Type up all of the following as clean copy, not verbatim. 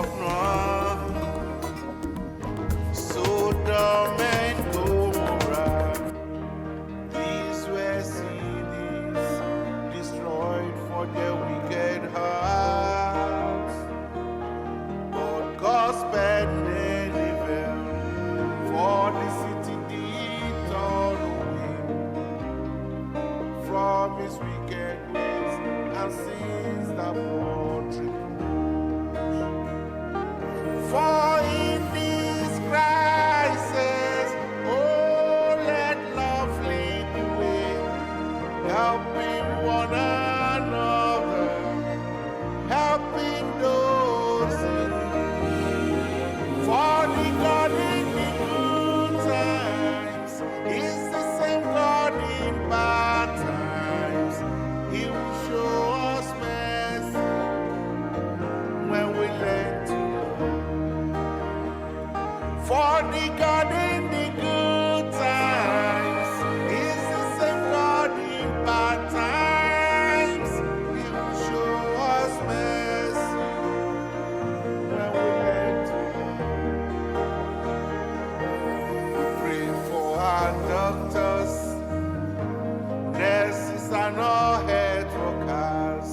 of none. Sodom and Gomorrah, these were cities destroyed for their wicked hearts. But God spared Nineveh, for the city did turn away from his wicked ways and sins that brought reproach. For in this crisis, oh, let love lead the way, helping one another, helping those in need. For the God in the good times is the same God in bad times. He will show us mercy when we learn to love. For the God in the good times is the same God in bad times. He will show us mercy when we learn to love. We pray for our doctors, nurses, and all health workers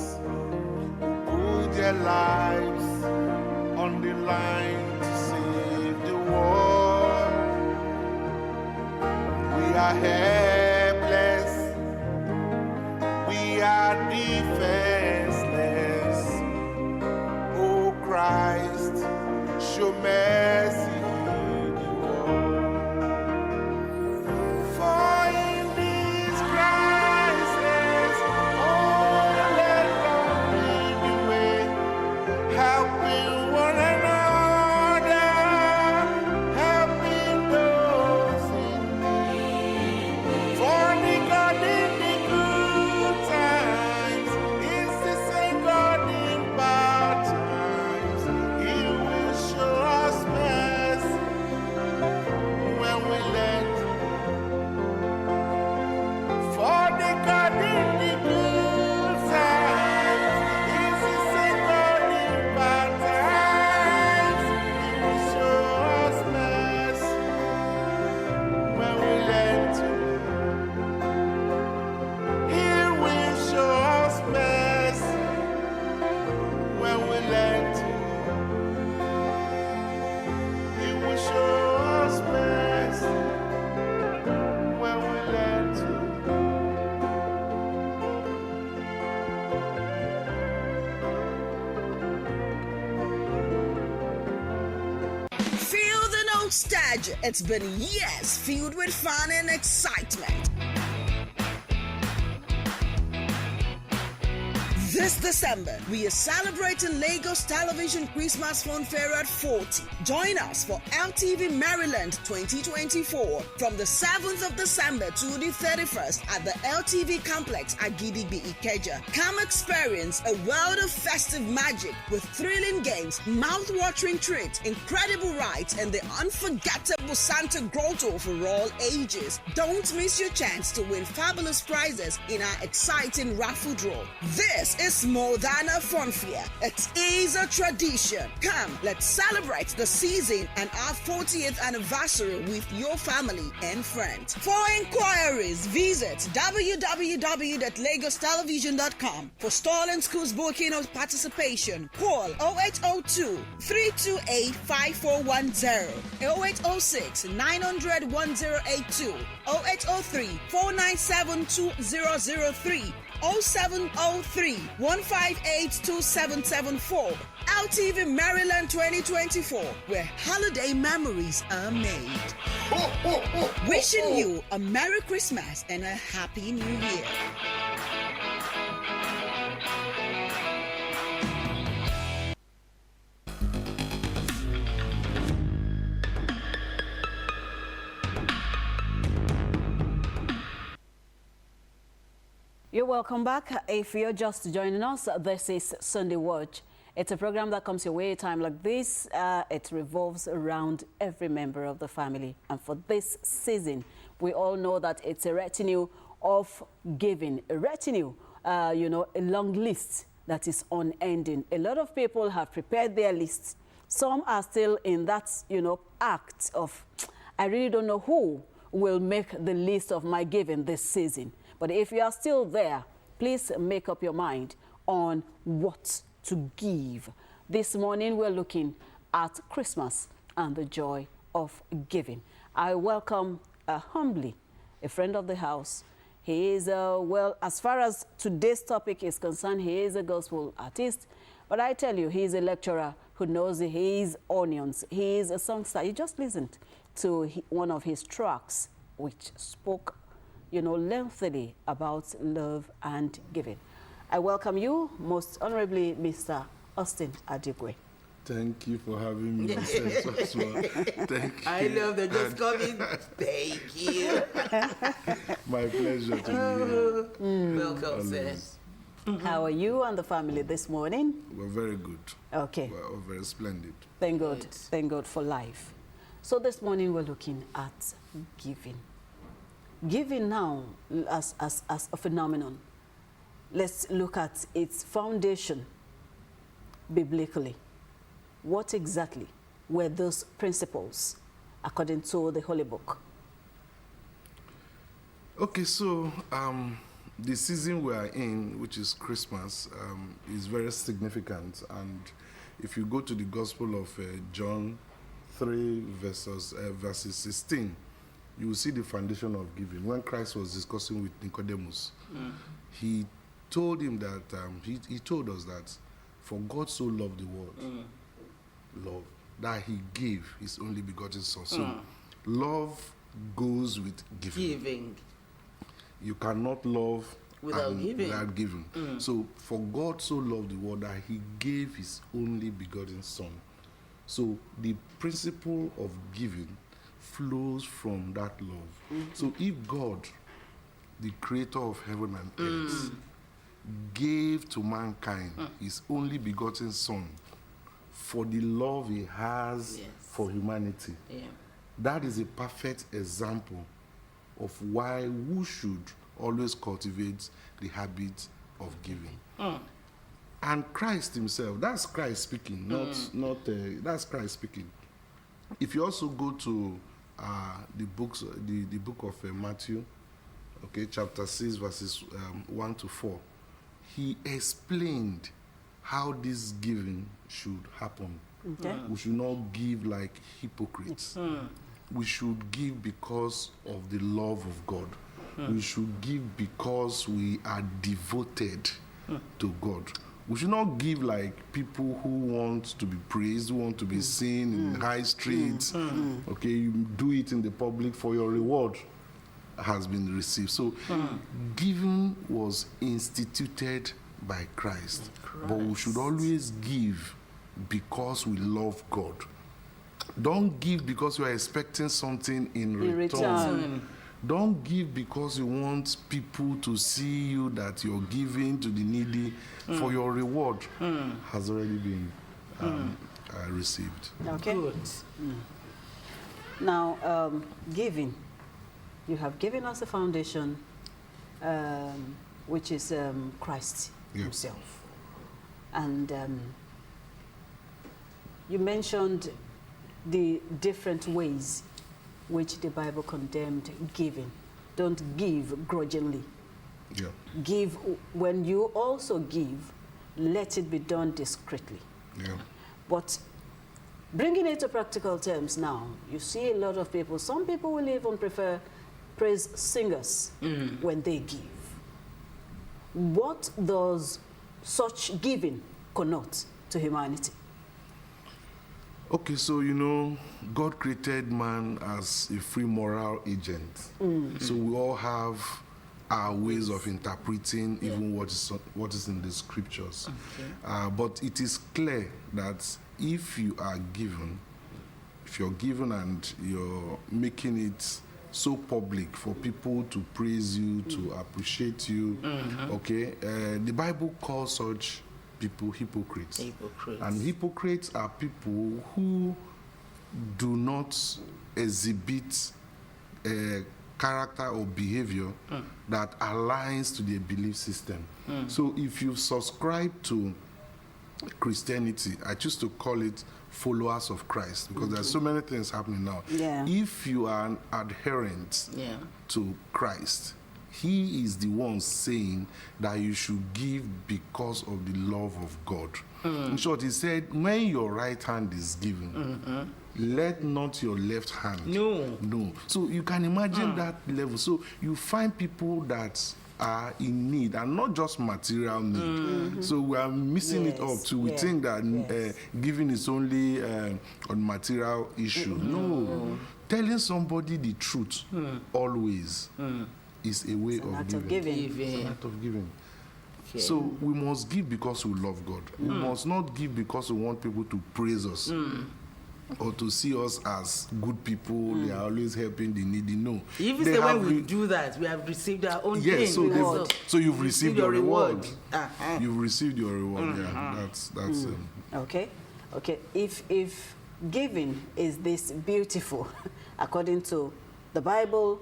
who put their lives on the line to save the world. We are helpless, we are defenseless. Oh Christ, show mercy in the world. For in this crisis, oh, let love lead the way, helping one another, helping those in need. For the God in the good times is the same God in bad times. He will show us mercy when we let. For the God in the good times is the same God in bad times. He will show us mercy when we learn to. He will show us mercy when we learn to. He will show us mercy when we learn to. Feel the nostalgia. It's been years filled with fun and excitement. This December, we are celebrating Lagos Television Christmas Fun Fair at 40. Join us for LTV Maryland 2024 from the 7th of December to the 31st at the LTV Complex at Gidigbi Ikeja. Come experience a world of festive magic with thrilling games, mouth-watering treats, incredible rides, and the unforgettable Santa Grotto for all ages. Don't miss your chance to win fabulous prizes in our exciting raffle draw. This is more than a fun fair. It is a tradition. Come, let's celebrate the season and our 40th anniversary with your family and friends. For inquiries, visit www.lagostelevision.com. For stall and schools booking or participation, call 0802 328 5410, 0806 900 1082, 0803 497 2003, 0703 158 2774. LTV Maryland 2024, where holiday memories are made. Wishing you a Merry Christmas and a Happy New Year. You're welcome back. If you're just joining us, this is Sunday Watch. It's a program that comes your way a time like this. It revolves around every member of the family. And for this season, we all know that it's a retinue of giving, a retinue, a long list that is unending. A lot of people have prepared their lists Some are still in that, act of, I really don't know who will make the list of my giving this season. But if you are still there, please make up your mind on what to give. This morning, we're looking at Christmas and the joy of giving. I welcome humbly a friend of the house. He is, well, as far as today's topic is concerned, he is a gospel artist. But I tell you, he's a lecturer who knows his onions. He is a songster. You just listened to one of his tracks, which spoke, lengthily about love and giving. I welcome you most honorably, Mr. Austin Adigwe. Thank you for having me. Thank you. I love that just coming. Thank you. My pleasure to be here. Welcome, sir. How are you and the family this morning? We're very good. Okay. We're all very splendid. Thank God. Good. Thank God for life. So this morning we're looking at giving. Giving now as a phenomenon. Let's look at its foundation biblically. What exactly were those principles according to the Holy Book? Okay, so the season we are in, which is Christmas, is very significant. And if you go to the Gospel of John 3, verses 16, you will see the foundation of giving. When Christ was discussing with Nicodemus, he told him that, he told us that for God so loved the world, love, that he gave his only begotten son. So love goes with giving. You cannot love Without giving. Without giving. So for God so loved the world that he gave his only begotten son. So the principle of giving flows from that love. So if God, the creator of heaven and earth, gave to mankind his only begotten son for the love he has for humanity, that is a perfect example of why we should always cultivate the habit of giving. And Christ himself, that's Christ speaking, that's Christ speaking. If you also go to the book of Matthew, okay, chapter 6, verses 1 to 4, he explained how this giving should happen. Okay. We should not give like hypocrites. We should give because of the love of God. We should give because we are devoted to God. We should not give like people who want to be praised, who want to be seen in high streets. Okay, you do it in the public for your reward has been received. So giving was instituted by Christ. But we should always give because we love God. Don't give because you are expecting something in return. Don't give because you want people to see you that you're giving to the needy, for your reward has already been received. Okay. Good. Now, giving. You have given us a foundation, which is Christ himself. And you mentioned the different ways which the Bible condemned giving. Don't give grudgingly. Yeah. Give, when you also give, let it be done discreetly. Yeah. But bringing it to practical terms now, you see a lot of people, some people will even prefer praise singers when they give. What does such giving connote to humanity? Okay, so God created man as a free moral agent. So we all have our ways of interpreting even what is in the scriptures. Okay. But it is clear that if you're given and you're making it so public for people to praise you, to appreciate you, okay, the Bible calls such people hypocrites. And hypocrites are people who do not exhibit a character or behavior that aligns to their belief system. So if you subscribe to Christianity, I choose to call it followers of Christ, because there's so many things happening now. Yeah. If you are an adherent to Christ, he is the one saying that you should give because of the love of God. In short, he said, when your right hand is given, let not your left hand no. So you can imagine that level. So you find people that are in need, and not just material need. So we are missing it up too. We think that giving is only on material issue. No, telling somebody the truth always is a way of giving. It's an act of giving. Okay. So we must give because we love God. We must not give because we want people to praise us. Or to see us as good people, they are always helping the needy. No. Even say when we do that, we have received our own thing. So you've received your reward. You've received your reward. That's Okay. If giving is this beautiful, according to the Bible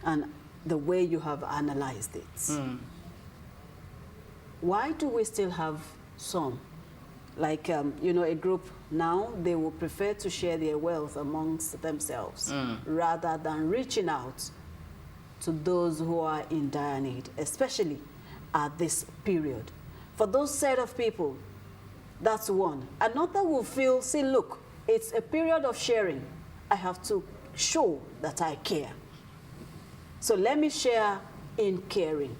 and the way you have analyzed it, why do we still have some? Like, a group now, they will prefer to share their wealth amongst themselves rather than reaching out to those who are in dire need, especially at this period. For those set of people, that's one. Another will feel, see, look, it's a period of sharing. I have to show that I care. So let me share in caring.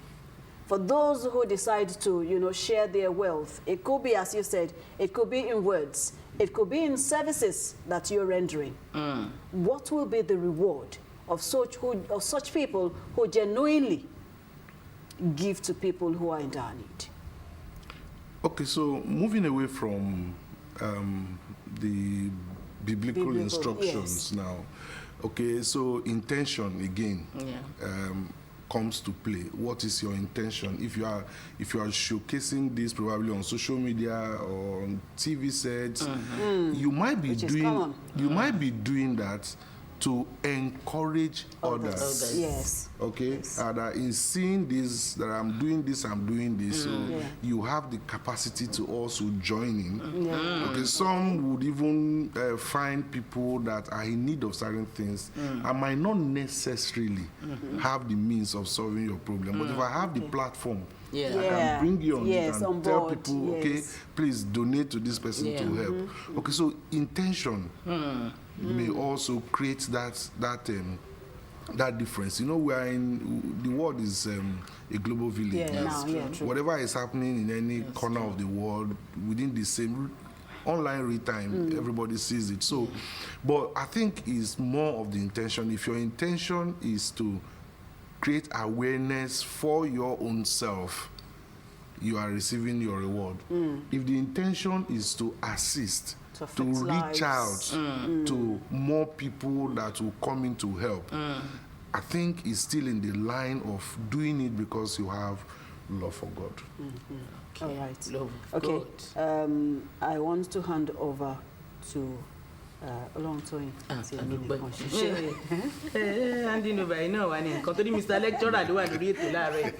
For those who decide to, share their wealth, it could be, as you said, it could be in words, it could be in services that you're rendering. What will be the reward of such people who genuinely give to people who are in dire need? Okay, so moving away from the biblical instructions now. Okay, so intention again. Comes to play. What is your intention? If you are showcasing this probably on social media or on TV sets, you might be doing that to encourage others. Yes. Okay. That in seeing this, that I'm doing this. So you have the capacity to also join in. Okay. Some would even find people that are in need of certain things. I might not necessarily have the means of solving your problem, but if I have the platform, I can bring you on it and tell people, okay, please donate to this person to help. Okay. So intention may also create that difference. We are in the world is a global village. Whatever is happening in any corner of the world within the same online real time, everybody sees it. So, but I think it's more of the intention. If your intention is to create awareness for your own self, you are receiving your reward. If the intention is to assist, to reach out to more people that will come in to help, I think it's still in the line of doing it because you have love for God. Okay. All right. Love of God. I want to hand over to Olontoyin. Handing over, I know, and continue Mr. Lecturer, do I read to Larry?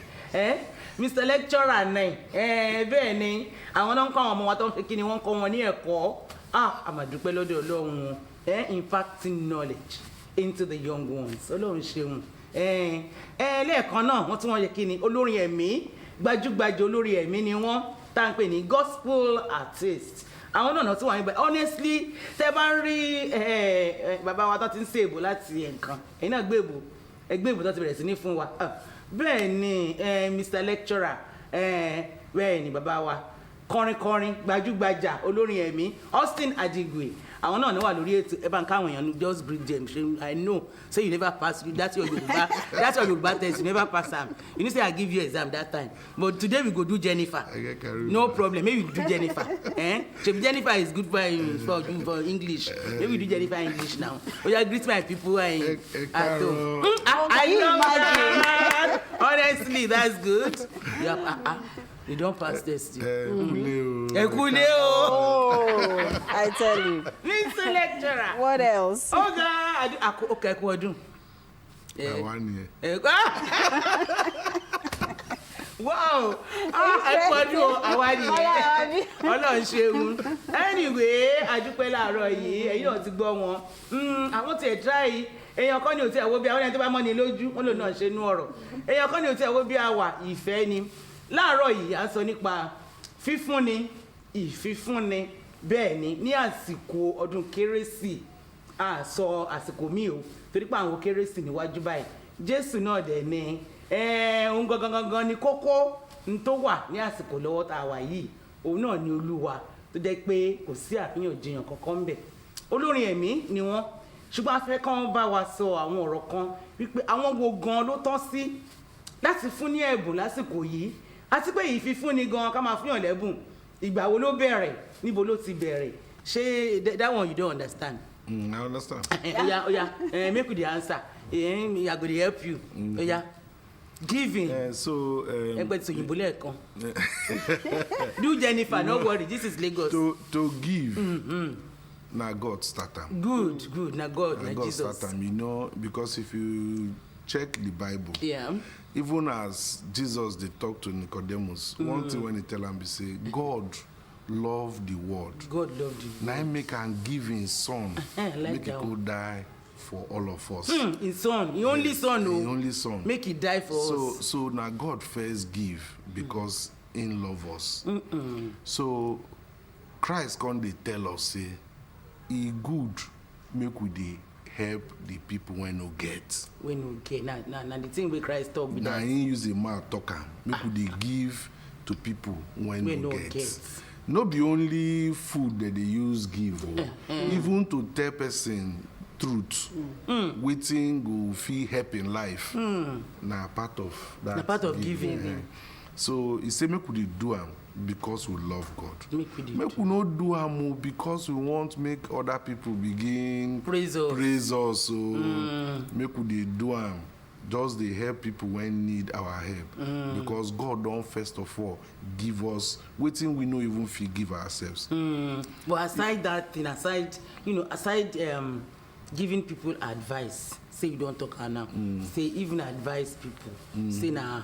Mr. Lecturer, Benny, I want to come what I'm thinking you won't come on here call. I'm a dupelo de long, impacting knowledge into the young ones. Alone, Shim. Lekono, what's one yakini, Olori and me, Baju Olori and me, ni one, thank me, gospel artist. I want to know to one, but honestly, Tebari, Baba, what I say, let's see, and come. In a baby that's very significant. Benny, Mr. Lecturer, Benny, Babawa. Kọrin gbajúgbajà olórin ẹ̀mí Austin Adigwe àwọn náà wà lórí ètò ẹ bá ń káwọn èèyàn just bring them. I know say you never pass, that's your Yoruba test, you never pass am. You know say I give you exam that time, but today we go do Jennifer. No problem, maybe we do Jennifer. Jennifer is good for English. Maybe we do Jennifer English now. Greet my people at home. I know that. Honestly, that's good. You don't pass this. Ekuleo. I tell you. Mr. Lecturer. What else? Okay, wow àpọ̀jù àwa nìyẹn ọlọ́run ṣeun anyway àdúpẹ́ láàárọ̀ yìí ẹ̀yin náà ti gbọ́ wọn àwọn tiẹ̀ try èèyàn kan ní òtí ẹ̀wọ́ bí àwọn ẹni tó bá mọ́ni lójú wọn lòun náà ṣe nú ọ̀rọ̀ èèyàn kan ní òtí ẹ̀wọ́ bí àwà ìfẹ́ ni láàárọ̀ yìí a sọ nípa fífúnni ìfífúnni bẹ́ẹ̀ ni ní àsìkò ọdún kérésì a sọ àsìkò míì o torí pé àwọn kérésì níwájú báyìí jésù náà dẹ̀ ni ohun gangan ni kókó n tó wà ní àsìkò lọ́wọ́ tá a wà yìí òun náà ni olúwa tó jẹ́ pé kò sí àríyànjiyàn kankan ńbẹ̀ olórin ẹ̀mí ni wọ́n ṣùgbọ́n a fẹ́ kán bá wa sọ àwọn ọ̀rọ̀ kan wípé àwọn wo gan ló tọ́ sí láti fún ní ẹ̀bùn lásìkò yìí àti pé ìfifúnni gan ká máa fúnyàn lẹ́bùn ìgbà wo ló bẹ̀rẹ̀ níbo ló ti bẹ̀rẹ̀ ṣé that one you don't understand. I understand. Oya make we dey answer I go dey help you oya giving ẹgbẹ́ tí òyìnbó lẹ́ẹ̀kan do Jennifer no worry this is Lagos. To give. Na God start am. Good na God na Jesus. God start am, you know, because if you check the Bible, even as Jesus dey talk to Nicodemus, one thing when he tell am be say God love the world. God love the world. Na him make am give him son make he go die for all of us. His son, his only son, his only son. Make he die for us. So na God first give because he love us. So Christ come dey tell us say e good make we dey help the people wey no get. Wey no get na the thing wey Christ talk be that. Na him use the mouth talk am make we dey give to people wey no get. No be only food that they use give even to tell person truth wetin go fit help in life na part of that. Na part of giving. So he say make we dey do am because we love God. Make we no do am because we want make other people begin praise us. So make we dey do am just dey help people when need our help because God don first of all give us wetin we no even fit give ourselves. But aside that thing, aside giving people advice, say you don talk am now, say even advise people, say na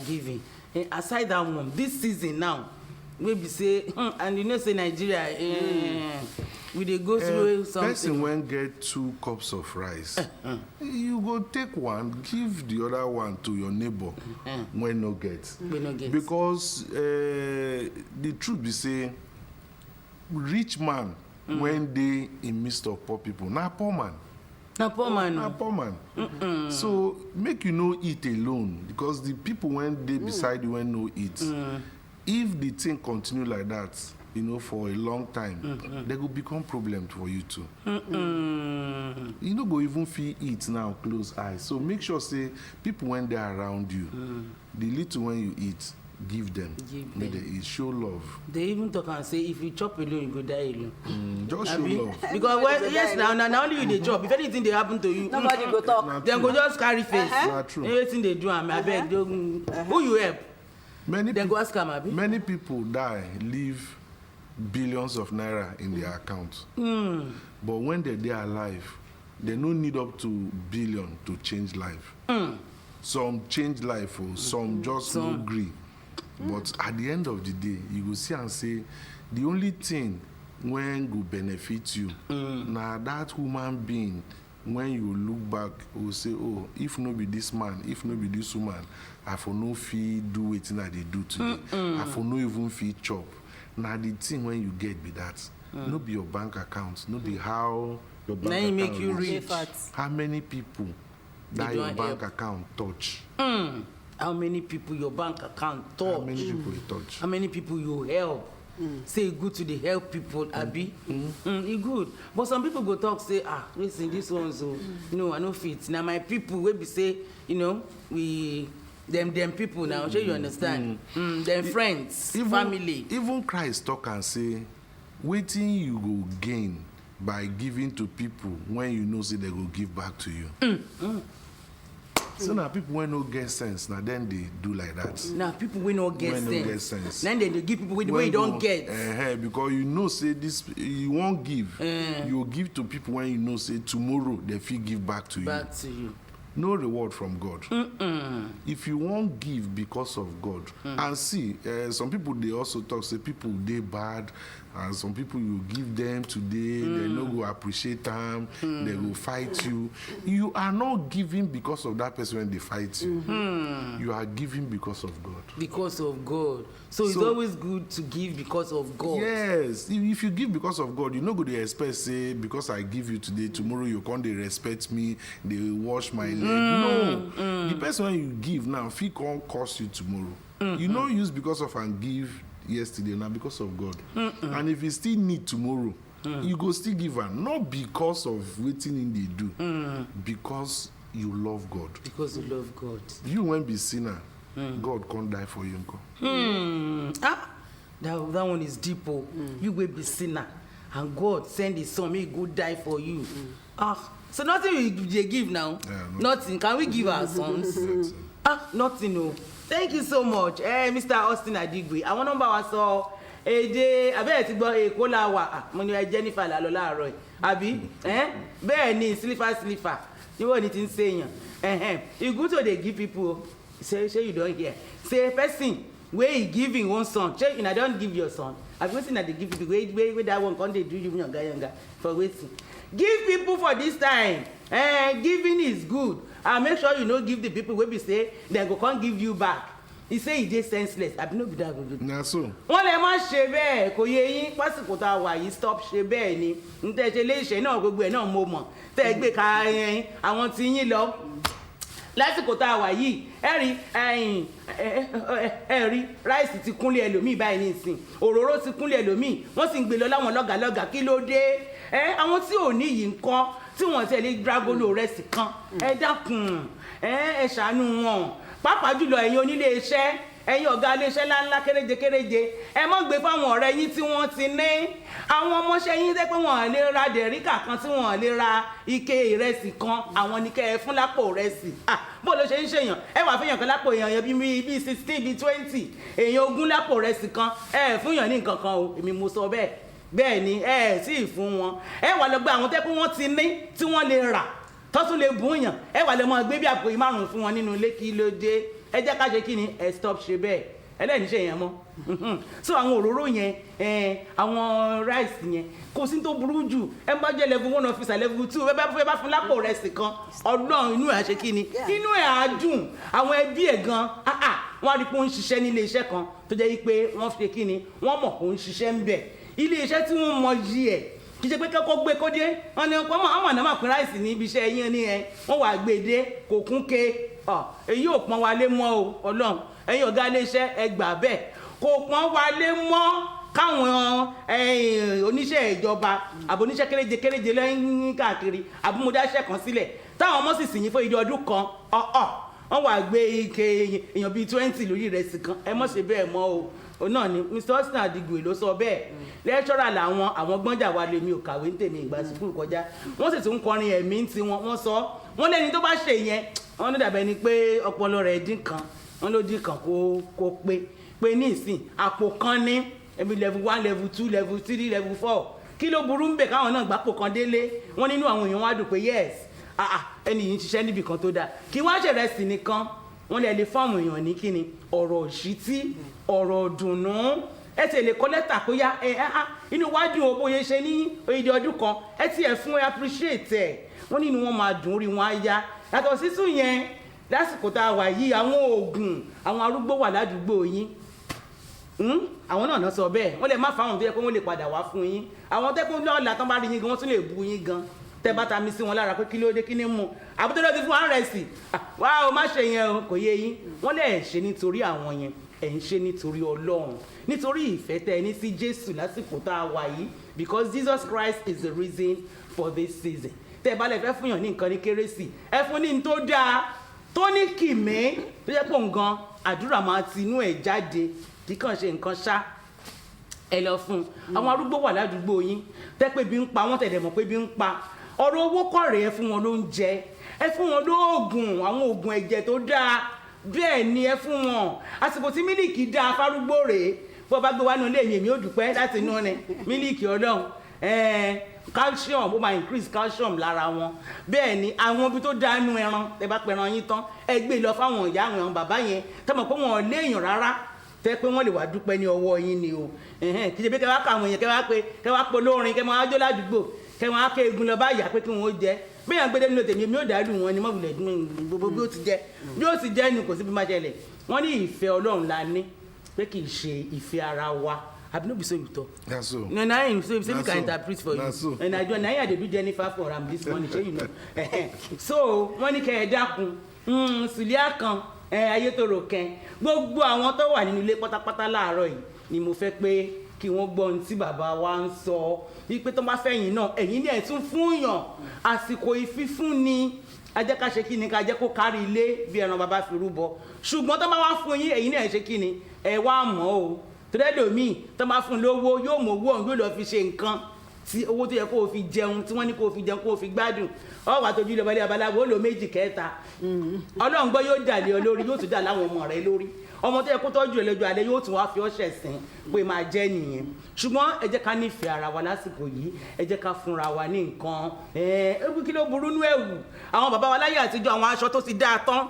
giving. Aside that one, this season now, wey be say and you know say Nigeria we dey go through something. Person when get 2 cups of rice you go take one give the other one to your neighbor when no get. Because the truth be say rich man when dey in midst of poor people na poor man. Na poor man. So make you no eat alone because the people when dey beside you when no eat. If the thing continue like that, you know, for a long time, they will become problem for you too. You no go even feel eat now, close eyes. So make sure say people when they are around you, the little when you eat, give them. Make they eat. Show love. They even talk and say if you chop alone, you go die alone. Just show love. Because now only you dey chop. If anything they happen to you, nobody go talk. Then go just carry face. Not true. Everything they do, I beg. Who you help? Then go ask them. Many people die, leave billions of naira in their account. But when they're alive, they no need up to billion to change life. Some change life, or some just no agree. But at the end of the day, you go see and say, the only thing when go benefit you, now that human being, when you look back, will say, oh, if no be this man, if no be this woman, I for no fee do it that they do today. I for no even fee chop. Now the thing when you get be that, no be your bank account, no be how your bank account make you rich. How many people that your bank account touch? How many people your bank account touch? How many people you touch? How many people you help? Say e good to dey help people, abi? E good. But some people go talk say, listen, this one so no, I no fit. Now my people wey be say, you know, we them people now, sure you understand? Them friends, family. Even Christ talk and say, wetin you go gain by giving to people when you know say they go give back to you. So now people when no get sense, now then they do like that. Now people we no get sense. Then they give people with the way you don't get. Because you know say this you won't give. You give to people when you know say tomorrow they feel give back to you. Back to you. no reward from God. If you won't give because of God, and see, some people they also talk, say people they bad, and some people you give them today, they no go appreciate them, they will fight you. You are not giving because of that person when they fight you. You are giving because of God. Because of God. So it's always good to give because of God. Yes, if you give because of God, you no go dey expect say because I give you today, tomorrow you come dey respect me, they wash my leg. No, the person when you give now, fit come cost you tomorrow. You no use because of and give yesterday, now because of God. And if you still need tomorrow, you go still give am, not because of wetin him dey do, because you love God. Because you love God. You when be sinner, God can't die for you. That one is deep. You will be sinner, and God send His Son, may go die for you. So nothing we give now. Nothing. Can we give our sons? Nothing. No. Thank you so much, Mr. Austin Adigwe. Àwọn nọ́mbà wa sọ èdè abẹ́ẹ̀ ti gbọ́ Èkó la wà. Mo ní Jennifer la lọ láàárọ̀ yìí. Àbí? Bẹ́ẹ̀ ni slipper. Níwọ̀n ni ti ń ṣèyàn. You go to dey give people. Say you don't hear. Say a person where he giving one son. Say you don't give your son. I've seen that they give people where that one come they do you younger for waiting. Give people for this time. Giving is good. And make sure you no give the people where we say they go come give you back. He say he dey senseless. I no be that good. Na so. Wọ́n lè má ṣe bẹ́ẹ̀ kò yé yín pásìkò tá a wà yìí stop ṣe bẹ́ẹ̀ ni. N tẹ́ ṣe léṣe náà gbogbo ẹ̀ náà mo mọ̀. Tẹ́ gbé ka àwọn tí yín lọ. Lásìkò tá a wà yìí ẹ̀rí ráìsì ti kúnlé ẹlòmíì báyìí nísìn òróró ti kúnlé ẹlòmíì wọ́n sì ń gbé lọ láwọn lọ́gàlọ́gà kí ló dé àwọn tí ò ní yìí ń kọ́ tí wọ́n tẹ̀lé dragolo rẹ̀sì kan ẹ dákun ẹ ṣàánú wọn pàápàá jùlọ ẹ̀yin onílé iṣẹ́ ẹ̀yin ọ̀gá ilé iṣẹ́ ńláńlá kéréje ẹ má gbé fáwọn ọ̀rẹ́ yín tí wọ́n ti ní àwọn ọmọọṣẹ́ yín tẹ́ pé wọ́n lè ra dẹ̀ríkà kan tí wọ́n lè ra ike ìrẹsì kan àwọn ní kẹ́ ẹ fún lápò ìrẹsì bó ló ṣe ń ṣèyàn ẹ wà fẹ́yàn kan lápò èèyàn yẹn bíi 16 bíi 20 èèyàn 20 lápò ìrẹsì kan ẹ fún yàn ní nǹkan kan o èmi mo sọ bẹ́ẹ̀ ni ẹ sì fún wọn ẹ wà lọ gbé àwọn tẹ́ pé wọ́n ti ní tí wọ́n lè rà tọ́tún lè bùn yàn ẹ wà lọ mọ gbé bí àpò ìmárùn fún wọn nínú ilé kí ló dé ẹ jẹ́ ká ṣe kí ni ẹ stop ṣe bẹ́ẹ̀ ẹlẹ́ni ṣe yẹn mọ́ so àwọn òróró yẹn àwọn rice yẹn kò sí tó burú jù ẹ bá jẹ́ level 1 officer level 2 ẹ bá fún lápò rẹ̀ sí kan ọlọ́run inú ẹ̀ á ṣe kí ni inú ẹ̀ á dùn àwọn ẹbí ẹ̀ gan wọ́n á rí pé ó ń ṣiṣẹ́ ní ilé iṣẹ́ kan tó jẹ́ pé wọ́n fi kí ni wọ́n mọ̀ kó ń ṣiṣẹ́ ń bẹ̀ ilé iṣẹ́ tí wọ́n mọ yí ẹ̀ kì í ṣe pé kẹ́kọ̀ọ́ gbé kó dé wọ́n ní ọ̀pọ̀ àwọn àná máa pín ráìsì ní ibi iṣẹ́ yín ní wọ́n wà gbé dé kò kún ké èyí ò pọ́n wa lé mọ́ o ọlọ́run ẹ̀yin ọ̀gá ilé iṣẹ́ ẹ gbà bẹ́ẹ̀ kò pọ́n wa lé mọ́ káwọn oníṣẹ́ ìjọba àbò oníṣẹ́ kéréje lẹ́yìn káàkiri àbúmọ̀dáṣẹ́ kan sílẹ̀ táwọn ọmọ sì sìn yín fún ìdí ọdún kan wọ́n wà gbé ike èèyàn bíi 20 lórí ìrẹsì kan ẹ mọ̀ ṣe bẹ́ẹ̀ mọ́ o náà ni Mr. Austin Adigwe ló sọ bẹ́ẹ̀ lẹ́ṣọ́rà làwọn àwọn gbọ́njà wa lèmi ò kàwé ń tèmi ìgbà sùkúrù kọjá wọ́n sì tún kọrin ẹ̀mí tí wọ́n sọ wọ́n lẹ́ni tó bá ṣe yẹn wọ́n ní dàbẹ́ ni pé ọpọlọ rẹ̀ dín kan wọ́n ló dín kan kó pé ní ìsìn àpò kan ní ẹbí level 1 level 2 level 3 level 4 kí ló burú ń bẹ̀ káwọn náà gbàpò kan délé wọ́n nínú àwọn èèyàn wá dùn pé yes ẹni yìí ń ṣiṣẹ́ níbì kan tó dáa kí wọ́n ṣèrẹsì nìkan wọ́n lè fọ́ọ̀mù èèyàn ní kíni ọ̀rọ̀ òṣìtí ọ̀rọ̀ dùnnú ẹ ti lè kọ lẹ́tà kó yá inú wájú o bóyá ṣe ní oyè ọdún kan ẹ ti ẹ̀ fún ẹ appreciate ẹ̀ wọ́n nínú wọn máa dùn rí wọn á yá yàtọ̀ sísún yẹn lásìkò tá a wà yìí àwọn oògùn àwọn arúgbó wà ládùúgbò yín àwọn náà sọ bẹ́ẹ̀ wọ́n lè má fáwọn tó yẹ kó wọ́n lè padà wá fún yín àwọn tẹ́kùn lọ́ọ̀lá tán bá rí yín gan wọ́n tún lè bu yín gan tẹ́ bá ta mi sí wọn lára pé kí ló dé kí ni mú àbútọ́ lọ́ọ́ ti fún àrẹ̀sì wá o má ṣe yẹn o kò yé yín wọ́n lè ṣe nítorí àwọn yẹn ẹ̀ ń ṣe nítorí Ọlọ́run nítorí ìfẹ́ tẹ́ ẹ ní sí Jésù lásìkò tá a wà yìí because Jesus Christ is the reason for this season tẹ́ ẹ bá lè fẹ́ fún yàn ní nǹkan ní kérésì ẹ fún ní tó dáa tó ní kìmí tó yẹ pé nǹkan àdúrà máa ti inú ẹ̀ jáde kì í kàn ṣe nǹkan ṣá ẹ lọ fún àwọn arúgbó wà ládùúgbò yín tẹ́ pé bí ń pa wọ́n tẹ̀lé mọ̀ pé bí ń pa ọ̀rọ̀ owó kọ̀rẹ́ ẹ fún wọn lóúnjẹ ẹ fún wọn lóògùn àwọn oògùn ẹ̀jẹ̀ tó dáa bẹ́ẹ̀ ni ẹ fún wọn àsìkò tí mílíkì dáa fárúgbó rèé bó bá gbé wá nù lé èmi ò dúpẹ́ láti inú ni mílíkì Ọlọ́run calcium ó máa increase calcium lára wọn bẹ́ẹ̀ ni àwọn ibi tó dánú ẹran tẹ bá pẹran yín tán ẹ gbé lọ fáwọn ìyá àwọn bàbá yẹn tẹ mọ̀ pé wọn ò léèyàn rárá tẹ pé wọ́n lè wá dúpẹ́ ní ọwọ́ yín ni o kì í ṣe pé kẹ wá kà àwọn èèyàn kẹ wá pe olórin kẹ máa jó ládùúgbò kẹ wọn á ké egun lọ bá ìyá pé kí wọn ó jẹ bí yàn gbédé nínú tèmi mi ò dàlú wọn ni mọ̀wùlẹ̀ gbogbo bí ó ti jẹ́ ni kò sí bí má ṣẹlẹ̀ wọ́n ní ìfẹ́ Ọlọ́run la ní pé kì í ṣe ìfẹ́ ara wa àbí no be so you talk. That's so. No, na him say we can interpret for you. That's so. And I do na him dey do Jennifer for am this morning, shey you know. So wọ́n ní kẹ́ ẹ dákun Sùlíà kan Ayétòrò kẹ́ gbogbo àwọn tó wà nínú ilé pátápátá láàárọ̀ yìí ni mo fẹ́ pé kí wọ́n gbọ́ ohun tí bàbá wa ń sọ wípé tó bá fẹ̀yìn náà ẹ̀yin ní ẹ̀ tún fún yàn àsìkò ìfífún ni ajẹ́ ká ṣe kí ni ká jẹ́ kó kárí ilé bí ẹran bàbá fi rúbọ ṣùgbọ́n tó bá wá fún yín ẹ̀yin ní ẹ̀ ṣe kí ni ẹ wá mọ̀ o tẹ́lẹ̀dọ̀mí tó máa fún lówó yóò mọ̀ owó ọ̀hún yóò lọ fi ṣe nǹkan tí owó tó yẹ kó o fi jẹun tí wọ́n ní kó o fi jẹun kó o fi gbádùn ọ wà tójú lọ́wọ́lé abaláwo ó lò méjì kẹta Ọlọ́run gbọ́ yóò dà lé ọ lórí yóò tún dà láwọn ọmọ rẹ lórí ọmọ tó yẹ kó tọ́jú ẹ lọ́jọ́ alẹ́ yóò tún wá fi ọṣẹ sìn pé máa jẹ́ nìyẹn ṣùgbọ́n ẹ jẹ́ ká nífẹ̀ẹ́ ara wa lásìkò yìí ẹ jẹ́ ká fúnra wa ní nǹkan ewu kí ló burú nú ẹ̀wù àwọn bàbá wa láyé àtijọ́ àwọn aṣọ tó ti dáa tán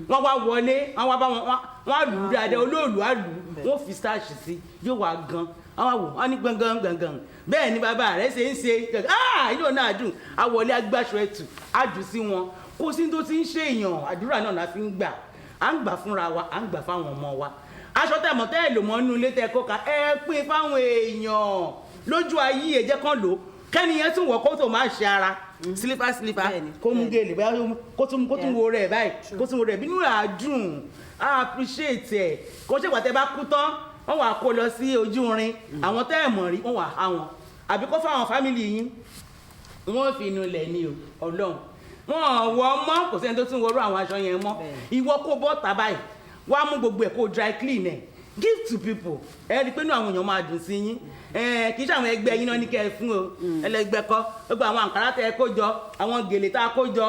wọ́n wá wọlé wọ́n wá bá wọ́n á lù ú dáadáa olóòlù á lù ú wọ́n fi starch sí yóò wá gan àwọn àwò wọ́n ní gbọ̀ngàn bẹ́ẹ̀ ni bàbá rẹ̀ ṣe ń ṣe inú náà dùn àwọlé agbáṣọ ẹ̀tù á jù sí wọn kó sí tó ti ń ṣèyàn àdúrà náà la fi ń gbà à ń gbà fúnra wa à ń gbà fáwọn ọmọ wa aṣọ tẹ̀mọ̀ tẹ́ ẹ̀ lò mọ́ nínú ilé tẹ́ kó ka ẹ pín fáwọn èèyàn lójú ayé ẹ̀jẹ̀ kan lò kẹ́ni yẹn tún wọ̀ kó tó máa ṣe ara sílífà kó mú gèlè báyìí kó tún wo rẹ̀ báyìí kó tún wo rẹ̀ bínú rẹ̀ á dùn á appreciate ẹ̀ kó ṣèpà tẹ́ bá kú tán wọ́n wà kó lọ sí ojú rin àwọn tẹ́ ẹ̀ mọ̀ rí wọ́n wà á wọn àbí kó fáwọn fámìlì yín wọ́n fi inú ilẹ̀ ní Ọlọ́run wọn wọ ọmọ kò sẹ́ni tó tún wọrú àwọn aṣọ yẹn mọ́ ìwọ kó bọ́ tà báyìí wá mú gbogbo ẹ̀ kó dry clean ẹ̀ give to people ẹ rí i pé inú àwọn èèyàn máa dùn sí yín kì í ṣe àwọn ẹgbẹ́ yín náà ní kẹ́ ẹ fún o ẹlẹgbẹ́ kọ́ gbogbo àwọn àǹkárá tẹ́ ẹ kó jọ àwọn gèlè tá a kó jọ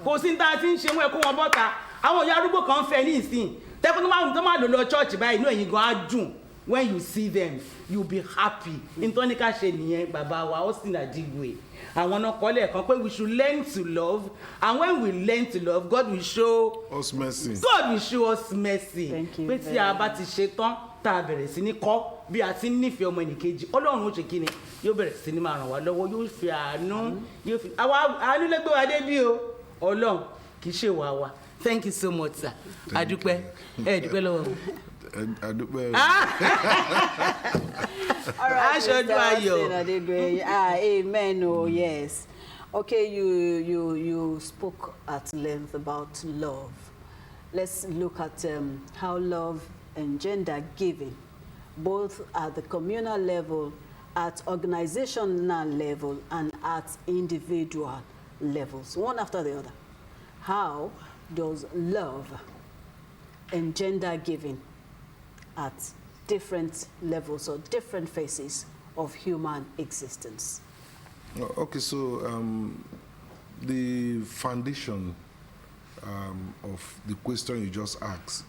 kò sí tá a ti ń ṣe wọn ẹ kó wọn bọ́ ta àwọn ìyá arúgbó kan fẹ́ ní ìsìn tẹ́kọ́ tó máa lò lọ church báyìí inú ẹ̀yin gan á dùn when you see them you be happy nítorí ká ṣe nìyẹn bàbá wa Austin Adigwe àwọn náà kọ́ lẹ́ẹ̀kan pé we should learn to love and when we learn to love God will show us mercy. God will show us mercy. Pé tí a bá ti ṣe tán tá a bẹ̀rẹ̀ sí ní kọ́ bí a ti ń nífẹ̀ẹ́ ọmọ ẹnìkejì Ọlọ́run ó ṣe kí ni yóò bẹ̀rẹ̀ sí ní máa ràn wá lọ́wọ́ yóò fi àánú yóò fi àánú lẹ́gbẹ̀ẹ́ wa dé bí o Ọlọ́run kì í ṣe wà wá thank you so much sir adúpẹ́ dúpẹ́ lọ́wọ́ mi. Adúpẹ́. All right, Aṣojú ayọ̀. Amen. Oh yes. Okay, you spoke at length about love. Let's look at how love and gender giving, both at the communal level, at organizational level, and at individual levels, one after the other. How does love and gender giving at different levels or different phases of human existence? Okay, so the foundation of the question you just asked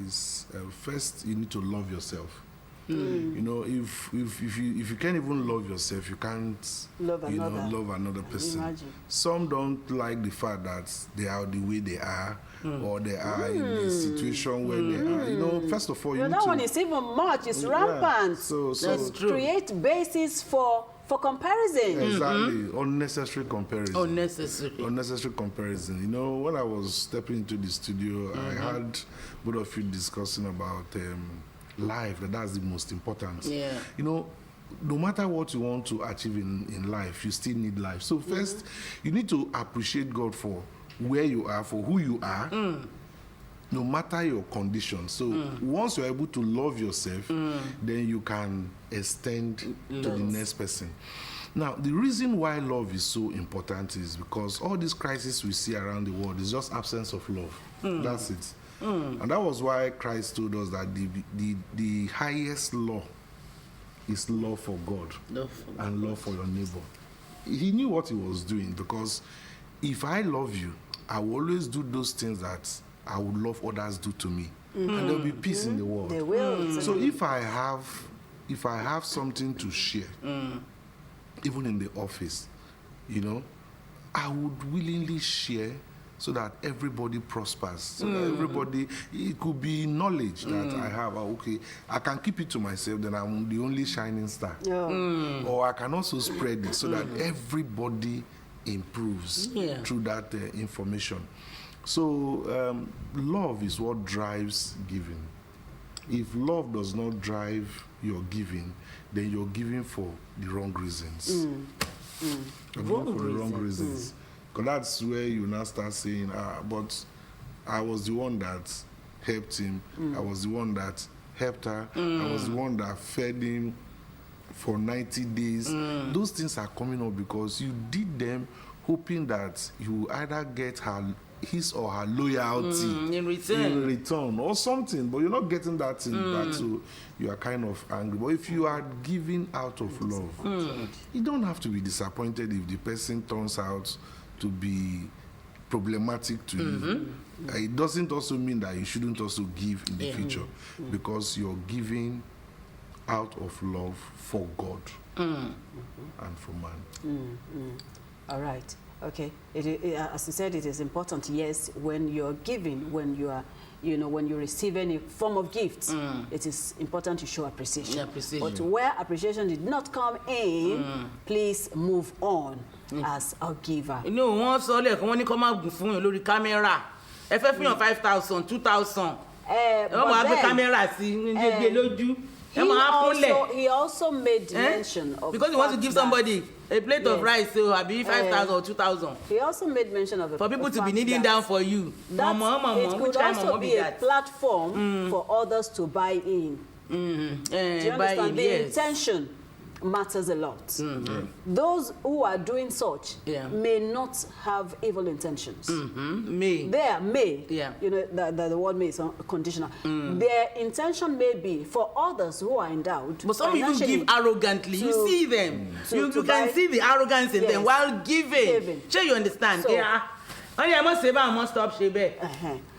is first you need to love yourself. You know, if you can't even love yourself, you can't love another person. Imagine. Some don't like the fact that they are the way they are, or they are in a situation where they are. You know, first of all, you need that to. one is even much. It's rampant. So Let's create basis for comparison. Exactly, unnecessary comparison. Unnecessary Comparison. You know, when I was stepping into the studio, I had both of you discussing about life. That's the most important. Yeah. You know, no matter what you want to achieve in life, you still need life. So first, you need to appreciate God for where you are, for who you are. No matter your condition. So once you're able to love yourself, then you can extend to the next person. Now, the reason why love is so important is because all these crises we see around the world is just absence of love. That's it. And that was why Christ told us that the highest law is love for God and love for your neighbor. He knew what he was doing, because if I love you, I will always do those things that I would love others do to me, and there will be peace in the world. They will. So if I have something to share, even in the office, you know, I would willingly share so that everybody prospers. So that everybody, it could be knowledge that I have. Okay, I can keep it to myself, then I'm the only shining star. Or I can also spread it so that everybody improves through that information. So love is what drives giving. If love does not drive your giving, then you're giving for the wrong reasons. You're giving for the wrong reasons. Because that's where you now start saying, but I was the one that helped him. I was the one that helped her. I was the one that fed him for 90 days. Those things are coming up because you did them hoping that you either get his or her loyalty in return or something, but you're not getting that thing back, so you are kind of angry. But if you are giving out of love, you don't have to be disappointed if the person turns out to be problematic to you. It doesn't also mean that you shouldn't also give in the future, because you're giving out of love for God and for man. All right. Okay. As you said, it is important, yes, when you're giving, when you are, when you receive any form of gifts, it is important to show appreciation. But where appreciation did not come in, please move on as a giver. You know, once all like when you come out with the camera, if you have 5,000, 2,000, camera he also made mention of, because he wants to give somebody a plate of rice, so I'll be 5,000 or 2,000. He also made mention of for people to be kneeling down for you. It could also be a platform for others to buy in. Do you understand? The intention matters a lot. Those who are doing such may not have evil intentions. The word may is conditional. Their intention may be for others who are endowed. But some even give arrogantly. You see them. You can see the arrogance in them while giving. Sure, you understand? I must say, I must stop Shebe.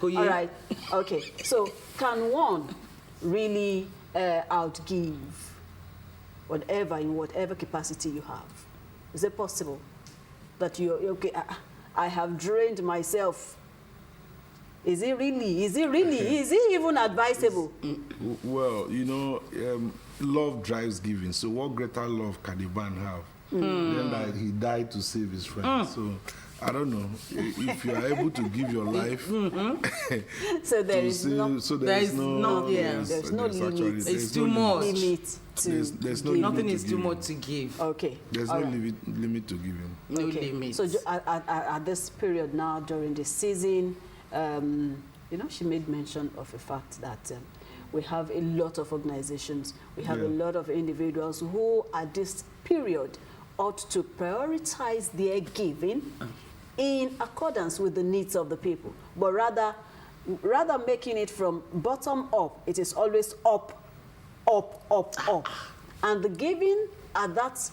All right. Okay. So, can one really outgive in whatever capacity you have? Is it possible that I have drained myself? Is it really? Is it even advisable? Well, love drives giving. So what greater love can a man have than that he died to save his friend? So I don't know if you are able to give your life. So there's no limit. It's too much. There's no nothing limit is too much to give. Okay. There's no limit to giving. No limit. So at this period now, during the season, she made mention of the fact that we have a lot of organizations, we have a lot of individuals who at this period ought to prioritize their giving in accordance with the needs of the people, but rather making it from bottom up. It is always up. And the giving at that,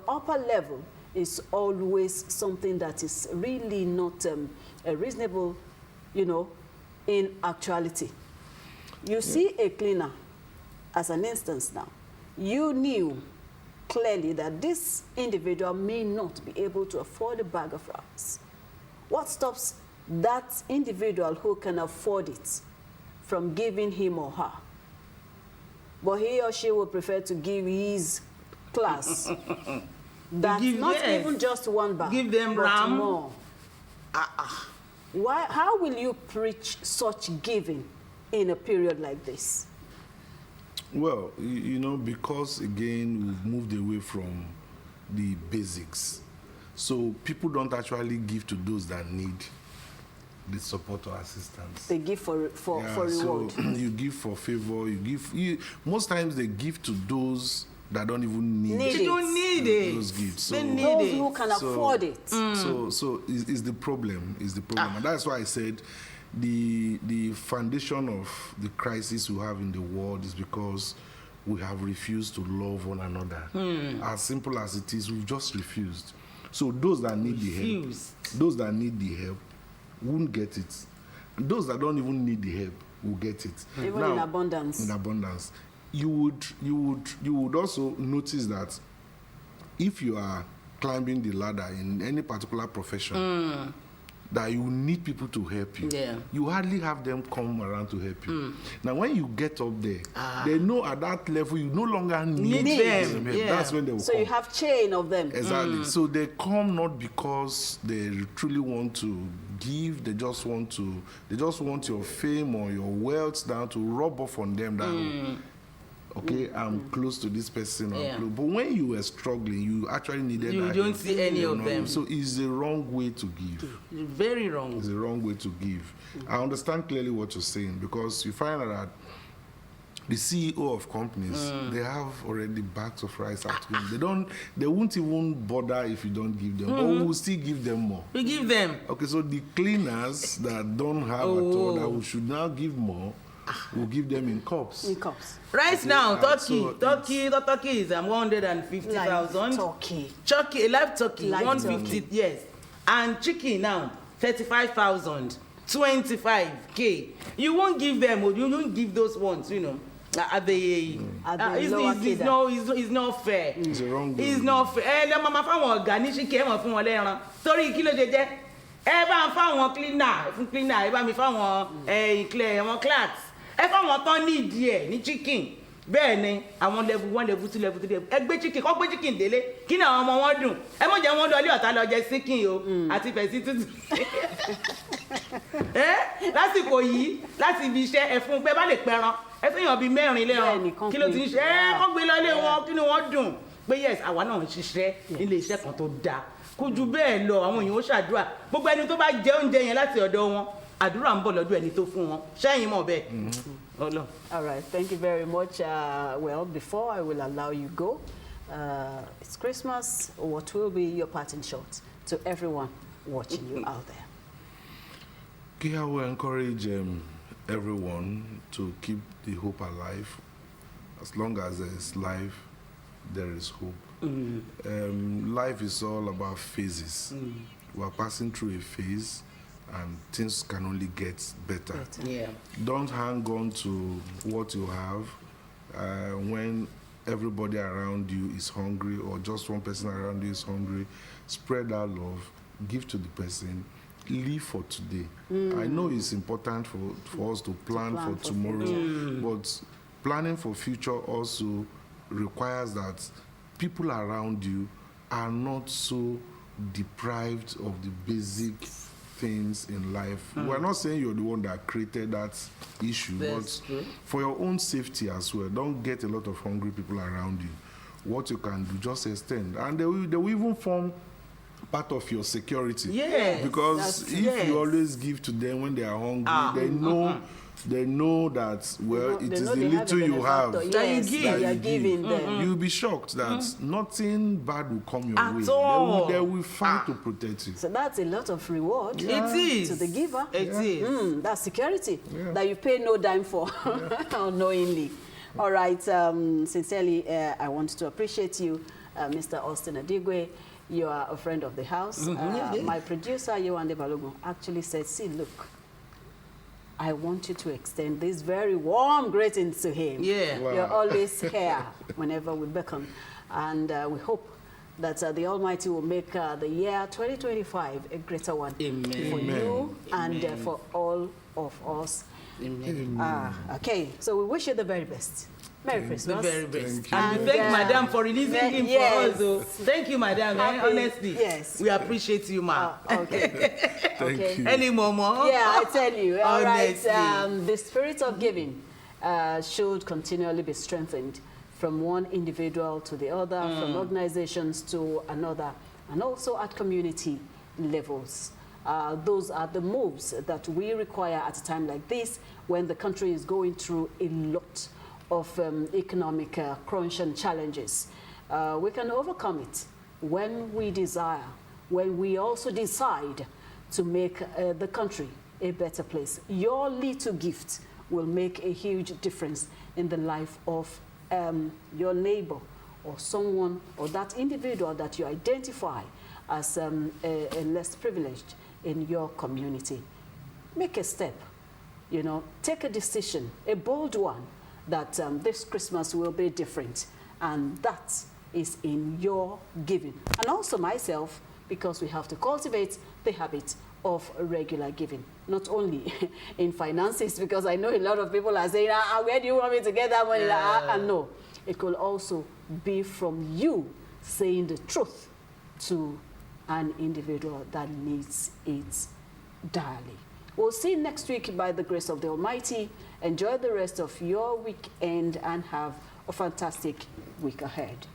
upper level is always something that is really not reasonable, in actuality. You see a cleaner, as an instance now, you knew clearly that this individual may not be able to afford a bag of rice. What stops that individual who can afford it from giving him or her? But he or she will prefer to give his class that even just one bag, give them but more. How will you preach such giving in a period like this? Well, because again we've moved away from the basics, so people don't actually give to those that need the support or assistance. They give for reward. So you give for favor. Most times they give to those that don't even need it. They don't need it. Those gifts. So, those who can afford it. So is the problem. And that's why I said the foundation of the crisis we have in the world is because we have refused to love one another. As simple as it is, we've just refused. So those that need the help won't get it. And those that don't even need the help will get it. Even now, in abundance. In abundance. You would also notice that if you are climbing the ladder in any particular profession, that you need people to help you. Yeah. You hardly have them come around to help you. Now, when you get up there, they know at that level you no longer need Need them, them. yeah. That's when they will So come. you have chain of them. Exactly. So they come not because they truly want to give. They just want your fame or your wealth down to rub off on them. That okay, I'm close to this person. Yeah. But when you were struggling, you actually needed. You that don't help. see any of know. them. So it's the wrong way to give. Very wrong. It's the wrong way to give. I understand clearly what you're saying, because you find out that the CEO of companies, they have already bags of rice at home. They won't even bother if you don't give them, but we will still give them more. We give them. Okay, so the cleaners that don't have at all, that we should now give more, we'll give them in cups. In cups. Right now, so turkey is 150,000. Turkey. Turkey, a live turkey, Live 150, turkey. yes. And chicken now, 35,000, 25K. You won't give them, or you won't give those ones, you know. At the lower cadre. it's not fair. It's the wrong way. It's not fair. Lọ mama fáwọn ọ̀gá ní chicken ẹ mọ̀ fún wọn lẹ́ran. Torí kí ló ṣe jẹ́? Ẹ bá ń fáwọn cleaner, ẹ bá mi fáwọn ìclẹ̀ àwọn clerks. Ẹ fáwọn tán ní ìdí ẹ̀ ní chicken. Bẹ́ẹ̀ ni àwọn level 1, level 2, level 3. Ẹ gbé chicken, kọ́ gbé chicken délé. Kí ni àwọn ọmọ wọn dùn? Ẹ mọ̀ jẹ́ wọn lọ ilé ọ̀tá lọ jẹ chicken o. Àti fẹ̀sí tútù. Lásìkò yìí láti ibi iṣẹ́ ẹ fún pé bá lè pẹran. Ẹ fi hàn bíi mẹ́rin lẹ́ran. Kí ló ti ń ṣe? Kọ́ gbé lọ ilé wọn, kí ni wọ́n dùn? Pé yes, àwa náà ń ṣiṣẹ́ nílé iṣẹ́ kan tó dáa. Kò ju bẹ́ẹ̀ lọ, àwọn èèyàn ó ṣàdúrà. Gbogbo ẹni tó bá jẹ oúnjẹ yẹn láti ọ̀dọ̀ wọn, àdúrà ń bọ̀ lọ́dọ̀ ẹni tó fún wọn. Ṣẹ́yìn mọ̀ bẹ́ẹ̀. Ọlọ́run. All right, thank you very much. Well, before I will allow you go, it's Christmas. What will be your parting shot to everyone watching you out there? Okay, I will encourage everyone to keep the hope alive. As long as there is life, there is hope. Life is all about phases. We are passing through a phase, and things can only get better. Yeah. Don't hang on to what you have when everybody around you is hungry, or just one person around you is hungry. Spread that love, give to the person, live for today. I know it's important for us to plan for tomorrow, but planning for future also requires that people around you are not so deprived of the basic things in life. We're not saying you're the one that created that issue, That's but true. for your own safety as well, don't get a lot of hungry people around you. What you can do, just extend. And they will even form part of your security. Yes, Because that's- if yes. you always give to them when they are hungry, they know that, well, it They is know the they little you have. benefactor. That you Yes, give. that you that are you giving give. them. You'll be shocked that nothing bad will come your At way. all. They will fight to protect you. So that's a lot of reward It is. to the giver. It is. That's security Yeah. that you pay no dime for unknowingly. All right, sincerely, I want to appreciate you, Mr. Austin Adigwe. You are a friend of the house. My producer, Yewande Balogun, actually said, see, look, I want you to extend these very warm greetings to him. Yeah. Wow. You're always here whenever we beckon. And we hope that the Almighty will make the year 2025 a greater one Amen. for Amen. you and for all of us. Amen. Okay, so we wish you the very best. Merry The Christmas. very best. Thank you. And we thank Madam for releasing him yes. for us. Oh. Thank you, Madam. Happy- Honestly, yes. we appreciate you, ma. Okay. Thank Okay. you. Any more? Yeah, I tell you. All right. Honestly. The spirit of giving should continually be strengthened from one individual to the other, from organizations to another, and also at community levels. Those are the moves that we require at a time like this, when the country is going through a lot of economic crunch and challenges. We can overcome it when we desire, when we also decide to make the country a better place. Your little gift will make a huge difference in the life of your neighbor or someone or that individual that you identify as a less privileged in your community. Make a step, you know, take a decision, a bold one, that this Christmas will be different. And that is in your giving. And also myself, because we have to cultivate the habit of regular giving, not only in finances, because I know a lot of people are saying, where do you want me to get that money? No, it could also be from you saying the truth to an individual that needs it direly. We'll see you next week by the grace of the Almighty. Enjoy the rest of your weekend and have a fantastic week ahead.